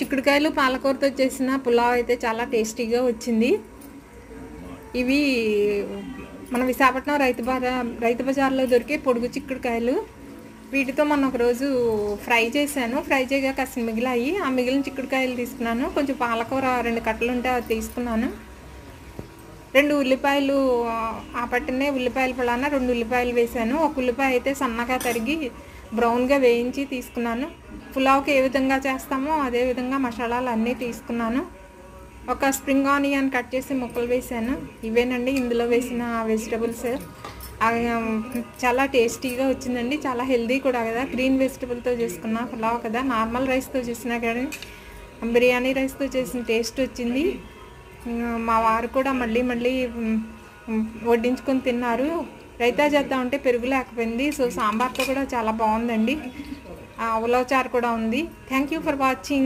చిక్కుడుకాయలు పాలకూరతో చేసిన పులావ్ అయితే చాలా టేస్టీగా వచ్చింది. ఇవి మన విశాఖపట్నం రైతు బజార్లో దొరికే పొడుగు చిక్కుడుకాయలు. వీటితో మనం ఒకరోజు ఫ్రై చేశాను. ఫ్రై చేయగా కాస్త మిగిలాయి. ఆ మిగిలిన చిక్కుడుకాయలు తీసుకున్నాను. కొంచెం పాలకూర 2 కట్టలు ఉంటే అది తీసుకున్నాను. 2 ఉల్లిపాయలు, ఆ పట్టినే ఉల్లిపాయల పలానా 2 ఉల్లిపాయలు వేసాను. ఒక ఉల్లిపాయ అయితే సన్నగా తరిగి బ్రౌన్గా వేయించి తీసుకున్నాను. పులావ్కి ఏ విధంగా చేస్తామో అదే విధంగా మసాలాలు అన్నీ తీసుకున్నాను. ఒక స్ప్రింగ్ ఆనియన్ కట్ చేసి ముక్కలు వేసాను. ఇవేనండి ఇందులో వేసిన వెజిటబుల్స్. చాలా టేస్టీగా వచ్చిందండి. చాలా హెల్దీ కూడా కదా. గ్రీన్ వెజిటబుల్తో చేసుకున్న పులావ్ కదా. నార్మల్ రైస్తో చేసినా కానీ బిర్యానీ రైస్తో చేసిన టేస్ట్ వచ్చింది. మా వారు కూడా మళ్ళీ వడ్డించుకొని తిన్నారు. రైతా చేద్దామంటే పెరుగు లేకపోయింది. సో సాంబార్తో కూడా చాలా బాగుందండి. ఉలవచారు కూడా ఉంది. Thank you for watching.